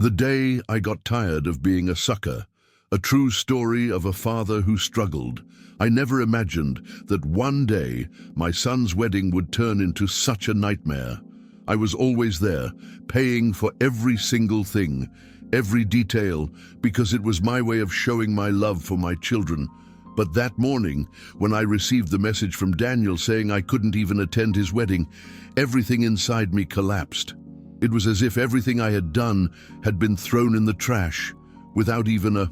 The day I got tired of being a sucker, a true story of a father who struggled. I never imagined that one day my son's wedding would turn into such a nightmare. I was always there, paying for every single thing, every detail, because it was my way of showing my love for my children. But that morning, when I received the message from Daniel saying I couldn't even attend his wedding, everything inside me collapsed. It was as if everything I had done had been thrown in the trash, without even a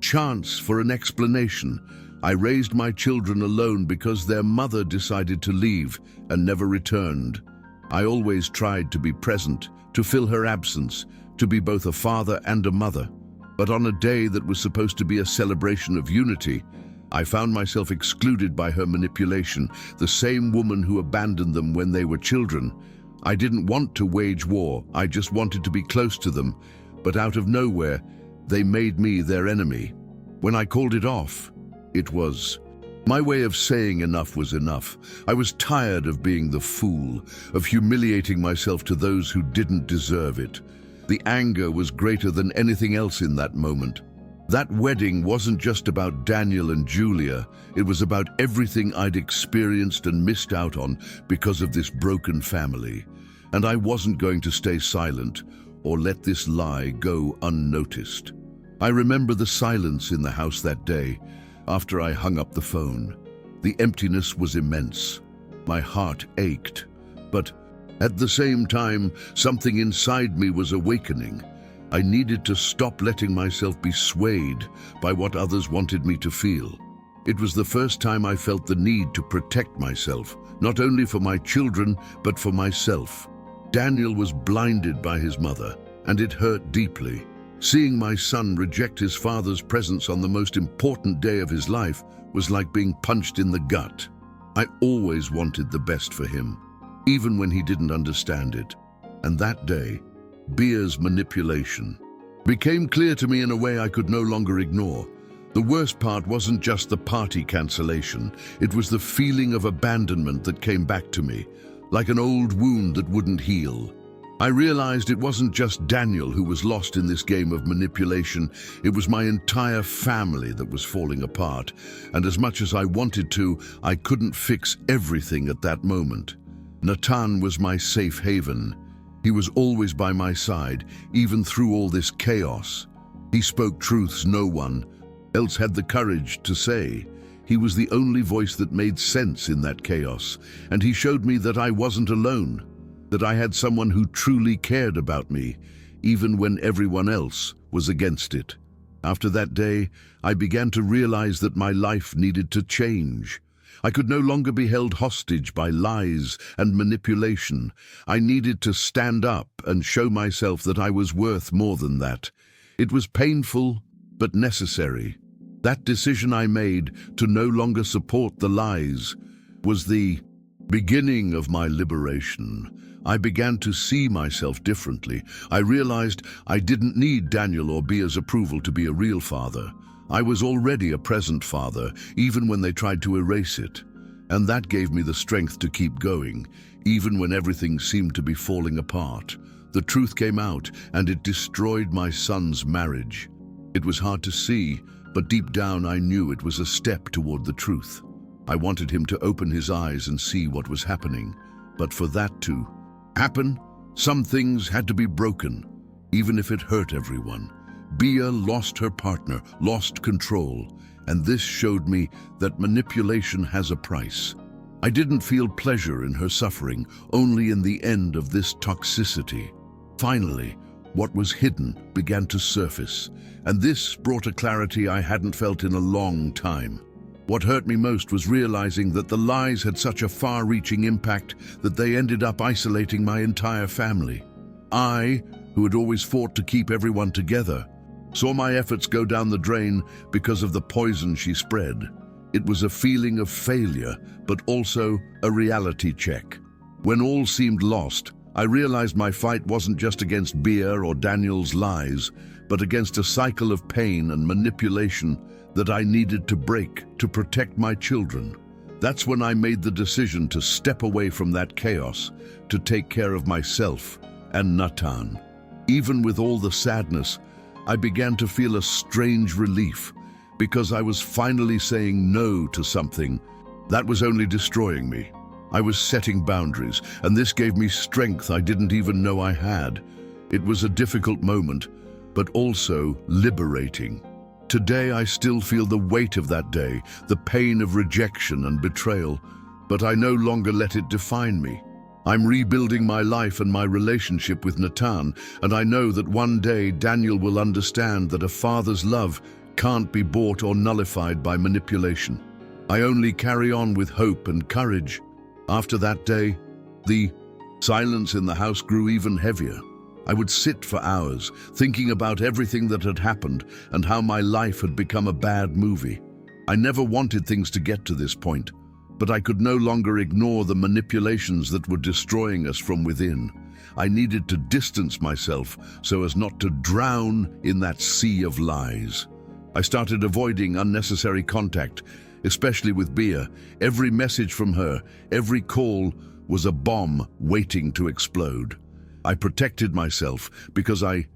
chance for an explanation. I raised my children alone because their mother decided to leave and never returned. I always tried to be present, to fill her absence, to be both a father and a mother. But on a day that was supposed to be a celebration of unity, I found myself excluded by her manipulation, the same woman who abandoned them when they were children. I didn't want to wage war, I just wanted to be close to them, but out of nowhere, they made me their enemy. When I called it off, it was my way of saying enough was enough. I was tired of being the fool, of humiliating myself to those who didn't deserve it. The anger was greater than anything else in that moment. That wedding wasn't just about Daniel and Julia, it was about everything I'd experienced and missed out on because of this broken family. And I wasn't going to stay silent or let this lie go unnoticed. I remember the silence in the house that day after I hung up the phone. The emptiness was immense. My heart ached, but at the same time, something inside me was awakening. I needed to stop letting myself be swayed by what others wanted me to feel. It was the first time I felt the need to protect myself, not only for my children, but for myself. Daniel was blinded by his mother, and it hurt deeply. Seeing my son reject his father's presence on the most important day of his life was like being punched in the gut. I always wanted the best for him, even when he didn't understand it. And that day, Bia's manipulation became clear to me in a way I could no longer ignore. The worst part wasn't just the party cancellation, it was the feeling of abandonment that came back to me, like an old wound that wouldn't heal. I realized it wasn't just Daniel who was lost in this game of manipulation, it was my entire family that was falling apart, and as much as I wanted to, I couldn't fix everything at that moment. Natan was my safe haven. He was always by my side, even through all this chaos. He spoke truths no one else had the courage to say. He was the only voice that made sense in that chaos, and he showed me that I wasn't alone, that I had someone who truly cared about me, even when everyone else was against it. After that day, I began to realize that my life needed to change. I could no longer be held hostage by lies and manipulation. I needed to stand up and show myself that I was worth more than that. It was painful, but necessary. That decision I made to no longer support the lies was the beginning of my liberation. I began to see myself differently. I realized I didn't need Daniel or Bia's approval to be a real father. I was already a present father, even when they tried to erase it. And that gave me the strength to keep going, even when everything seemed to be falling apart. The truth came out, and it destroyed my son's marriage. It was hard to see, but deep down I knew it was a step toward the truth. I wanted him to open his eyes and see what was happening. But for that to happen, some things had to be broken, even if it hurt everyone. Bia lost her partner, lost control, and this showed me that manipulation has a price. I didn't feel pleasure in her suffering, only in the end of this toxicity. Finally, what was hidden began to surface, and this brought a clarity I hadn't felt in a long time. What hurt me most was realizing that the lies had such a far-reaching impact that they ended up isolating my entire family. I, who had always fought to keep everyone together, saw my efforts go down the drain because of the poison she spread. It was a feeling of failure, but also a reality check. When all seemed lost, I realized my fight wasn't just against Bia or Daniel's lies, but against a cycle of pain and manipulation that I needed to break to protect my children. That's when I made the decision to step away from that chaos, to take care of myself and Natan. Even with all the sadness, I began to feel a strange relief because I was finally saying no to something that was only destroying me. I was setting boundaries, and this gave me strength I didn't even know I had. It was a difficult moment, but also liberating. Today I still feel the weight of that day, the pain of rejection and betrayal, but I no longer let it define me. I'm rebuilding my life and my relationship with Natan, and I know that one day Daniel will understand that a father's love can't be bought or nullified by manipulation. I only carry on with hope and courage. After that day, the silence in the house grew even heavier. I would sit for hours, thinking about everything that had happened and how my life had become a bad movie. I never wanted things to get to this point, but I could no longer ignore the manipulations that were destroying us from within. I needed to distance myself so as not to drown in that sea of lies. I started avoiding unnecessary contact, especially with Bia. Every message from her, every call was a bomb waiting to explode. I protected myself because I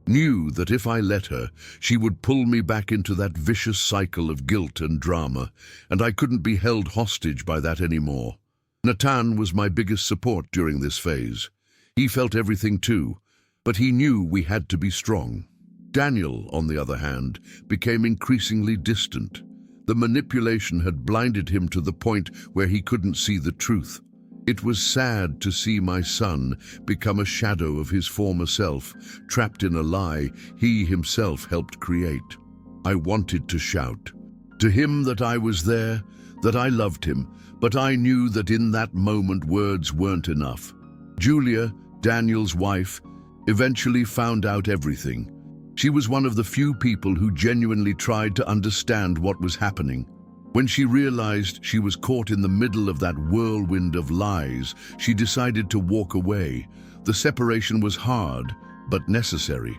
knew that if I let her, she would pull me back into that vicious cycle of guilt and drama, and I couldn't be held hostage by that anymore. Natan was my biggest support during this phase. He felt everything too, but he knew we had to be strong. Daniel, on the other hand, became increasingly distant. The manipulation had blinded him to the point where he couldn't see the truth. It was sad to see my son become a shadow of his former self, trapped in a lie he himself helped create. I wanted to shout to him that I was there, that I loved him, but I knew that in that moment words weren't enough. Julia, Daniel's wife, eventually found out everything. She was one of the few people who genuinely tried to understand what was happening. When she realized she was caught in the middle of that whirlwind of lies, she decided to walk away. The separation was hard, but necessary.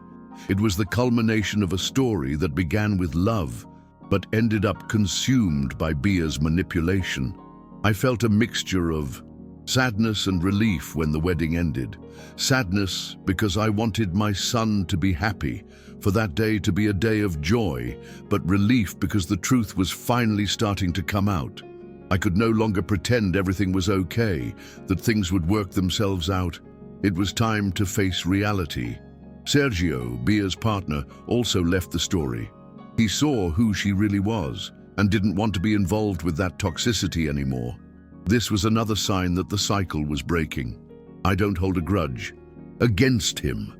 It was the culmination of a story that began with love, but ended up consumed by Bia's manipulation. I felt a mixture of sadness and relief when the wedding ended. Sadness because I wanted my son to be happy, for that day to be a day of joy, but relief because the truth was finally starting to come out. I could no longer pretend everything was okay, that things would work themselves out. It was time to face reality. Sergio, Bia's partner, also left the story. He saw who she really was and didn't want to be involved with that toxicity anymore. This was another sign that the cycle was breaking. I don't hold a grudge against him.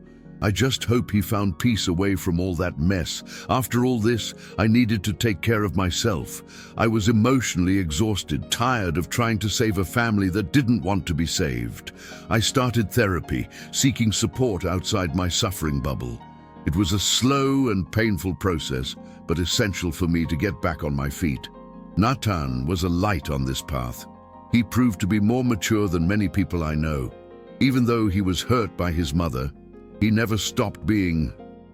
I just hope he found peace away from all that mess. After all this, I needed to take care of myself. I was emotionally exhausted, tired of trying to save a family that didn't want to be saved. I started therapy, seeking support outside my suffering bubble. It was a slow and painful process, but essential for me to get back on my feet. Natan was a light on this path. He proved to be more mature than many people I know. Even though he was hurt by his mother, he never stopped being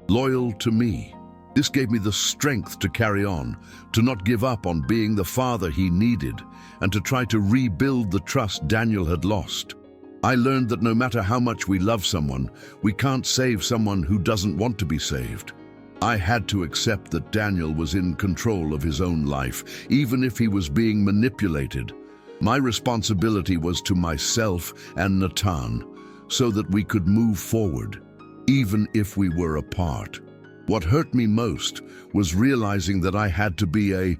loyal to me. This gave me the strength to carry on, to not give up on being the father he needed, and to try to rebuild the trust Daniel had lost. I learned that no matter how much we love someone, we can't save someone who doesn't want to be saved. I had to accept that Daniel was in control of his own life, even if he was being manipulated. My responsibility was to myself and Natan, so that we could move forward, even if we were apart. What hurt me most was realizing that I had to be a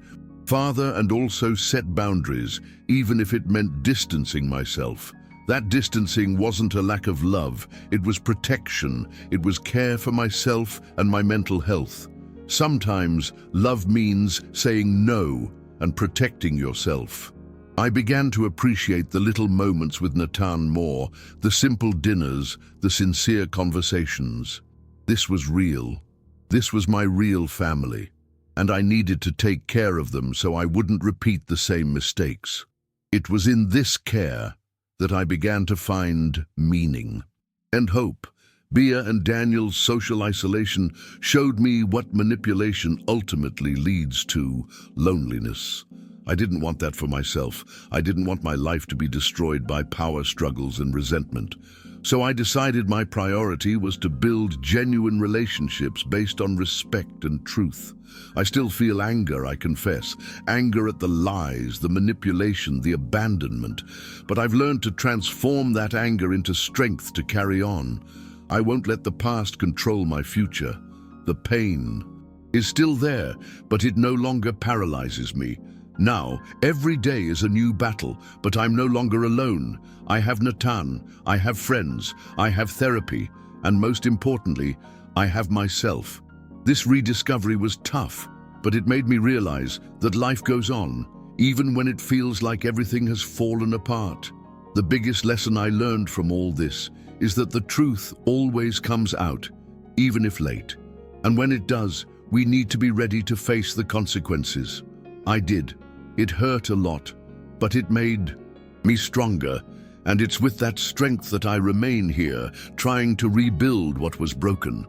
father and also set boundaries, even if it meant distancing myself. That distancing wasn't a lack of love, it was protection, it was care for myself and my mental health. Sometimes love means saying no and protecting yourself. I began to appreciate the little moments with Natan more, the simple dinners, the sincere conversations. This was real. This was my real family, and I needed to take care of them so I wouldn't repeat the same mistakes. It was in this care that I began to find meaning and hope. Bia and Daniel's social isolation showed me what manipulation ultimately leads to: loneliness. I didn't want that for myself. I didn't want my life to be destroyed by power struggles and resentment. So I decided my priority was to build genuine relationships based on respect and truth. I still feel anger, I confess. Anger at the lies, the manipulation, the abandonment. But I've learned to transform that anger into strength to carry on. I won't let the past control my future. The pain is still there, but it no longer paralyzes me. Now, every day is a new battle, but I'm no longer alone. I have Natan, I have friends, I have therapy, and most importantly, I have myself. This rediscovery was tough, but it made me realize that life goes on, even when it feels like everything has fallen apart. The biggest lesson I learned from all this is that the truth always comes out, even if late. And when it does, we need to be ready to face the consequences. I did. It hurt a lot, but it made me stronger, and it's with that strength that I remain here, trying to rebuild what was broken.